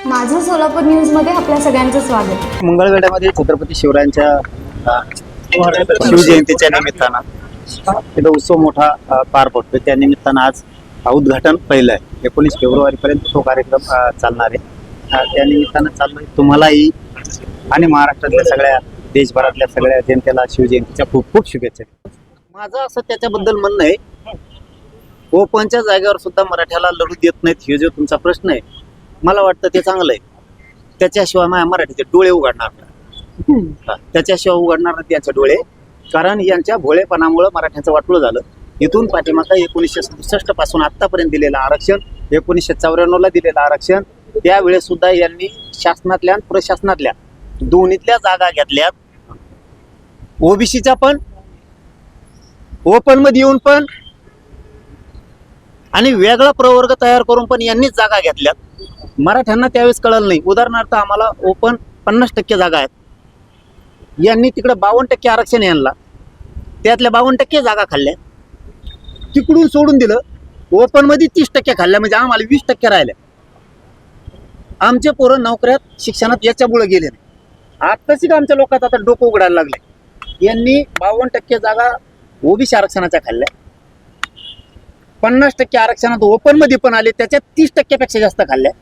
माझं सोलापूर न्यूज मध्ये आपल्या सगळ्यांचं स्वागत. मंगळवेढ्यामध्ये छत्रपती शिवरायांच्या शिवजयंतीच्या निमित्तानं इथं उत्सव मोठा पार पडतो. त्या निमित्तानं आज उद्घाटन पहिलं आहे. 19 फेब्रुवारीपर्यंत तो कार्यक्रम चालणार आहे. त्या निमित्तानं चाललोय. तुम्हालाही आणि महाराष्ट्रातल्या सगळ्या देशभरातल्या सगळ्या जनतेला शिवजयंतीच्या खूप खूप शुभेच्छा. माझं असं त्याच्याबद्दल म्हणणं आहे, ओपनच्या जागेवर सुद्धा मराठ्याला लढू देत नाहीत. हे जो तुमचा प्रश्न आहे, मला वाटतं ते चांगलं आहे. त्याच्याशिवाय माझ्या मराठीचे डोळे उघडणार नाही. त्याच्याशिवाय उघडणार नाही त्यांचे डोळे, कारण यांच्या भोळेपणामुळे मराठ्यांचं वाटलं झालं. इथून पाठीमागं 1967 पासून आतापर्यंत दिलेलं आरक्षण, 1994 ला दिलेलं आरक्षण, त्यावेळेस सुद्धा यांनी शासनातल्या आणि प्रशासनातल्या दोन्हीतल्या जागा घेतल्यात. ओबीसीच्या पण, ओपन मध्ये येऊन पण आणि वेगळा प्रवर्ग तयार करून पण यांनीच जागा घेतल्यात. मराठ्यांना त्यावेळेस कळलं नाही. उदाहरणार्थ आम्हाला ओपन 50% जागा आहेत, यांनी तिकडे 52% आरक्षण यांना, त्यातल्या 52% जागा खाल्ल्या. तिकडून सोडून दिलं, ओपन मध्ये 30% खाल्ल्या, म्हणजे आम्हाला 20% राहिल्या. आमचे पोरं नोकऱ्यात शिक्षणात याच्यामुळे गेले नाही. आताच आमच्या लोकांत आता डोकं उघडायला लागले. यांनी 52% जागा ओबीसी आरक्षणाच्या खाल्ल्या, 50% आरक्षणात ओपन मध्ये पण आले, त्याच्यात 30% पेक्षा जास्त खाल्ल्या.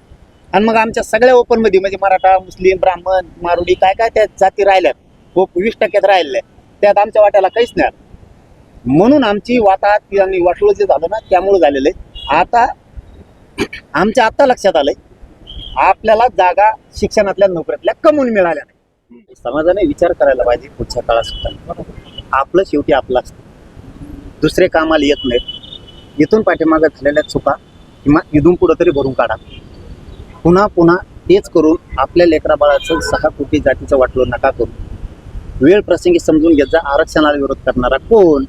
आणि मग आमच्या सगळ्या ओपन मध्ये म्हणजे मराठा, मुस्लिम, ब्राह्मण, मारुडी काय काय त्या जाती राहिल्यात, 20% राहिल्या, त्यात आमच्या वाट्याला काहीच नाही. म्हणून आमची वाताहत आणि वाटोळं जे झालं ना, त्यामुळे झालेलं आहे. आता आमच्या आता लक्षात आलंय, आपल्याला जागा शिक्षणातल्या नोकऱ्यातल्या कमवून मिळाल्या नाही. समाजाने विचार करायला पाहिजे पुढच्या काळात सुद्धा. आपलं शेवटी आपलं असतं, दुसरे कामाला येत नाहीत. इथून पाठीमागं झालेल्या चुका किंवा इथून पुढं तरी भरून काढा. पुन्हा पुन्हा तेच करून आपल्या लेकरा बाळाचं 6 कोटी जातीचं वाटलं नका करू. वेळ प्रसंगी समजून घेत जा. आरक्षणाला विरोध करणारा कोण?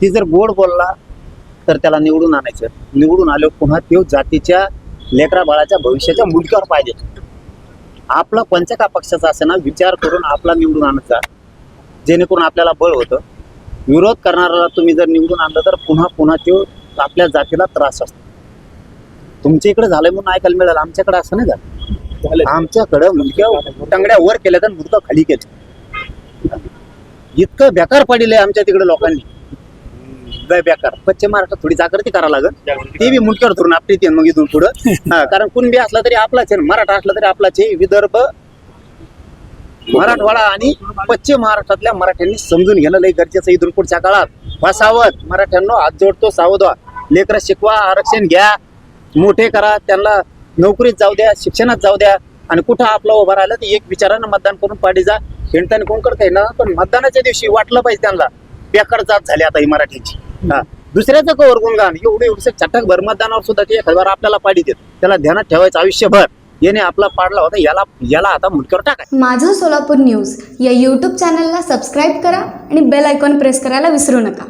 ती जर गोड बोलला तर त्याला निवडून आणायचं. निवडून आलो पुन्हा तो जातीच्या लेकरा बाळाच्या भविष्याच्या मुलक्यावर पाहिजे. आपला कोणत्या का पक्षाचा असे ना, विचार करून आपला निवडून आणायचा, जेणेकरून आपल्याला बळ होतं. विरोध करणारा तुम्ही जर निवडून आणलं तर पुन्हा पुन्हा तो आपल्या जातीला त्रास असतो. तुमच्या इकडे झालंय म्हणून ऐकायला मिळालं, आमच्याकडे असं नाही झालं. आमच्याकडं मुलक्या टंगड्या वर केल्या तर मुलगा खाली केलं. इतकं बेकार पडले आमच्या तिकडे लोकांनी, लय बेकार. पश्चिम महाराष्ट्रात थोडी जागृती करावं लागेल. ते बी मुलक्यावर धरून आपली ते मग इथून पुढं. कारण कुणबी असला तरी आपलाच आहे, मराठा असला तरी आपलाच आहे. विदर्भ, मराठवाडा आणि पश्चिम महाराष्ट्रातल्या मराठ्यांनी समजून घेणं लय गरजेचं. इथून पुढच्या काळात वासावत मराठ्यांनो, हात जोडतो, सावध व्हा. लेकरं शिकवा, आरक्षण घ्या, मोठे करा, त्यांना नोकरीत जाऊ द्या, शिक्षणात जाऊ द्या. आणि कुठं आपलं उभं राहिलं तर एक विचारानं मतदान करून पाठी जा. हिंडताना कोण करताय ना, पण मतदानाच्या दिवशी वाटलं पाहिजे त्यांना. बेकार जात झाली आता ही मराठीची. दुसऱ्याचं कवर गुणगान एवढे चटक भर मतदानावर सुद्धा ते एखाद्यावर आपल्याला पाडी देत. त्याला ध्यानात ठेवायचं आयुष्यभर. याने आपला पाडला होता, याला आता मुलक्यावर टाकाय. माझं सोलापूर न्यूज या यूट्यूब चॅनलला सबस्क्राईब करा आणि बेल आयकॉन प्रेस करायला विसरू नका.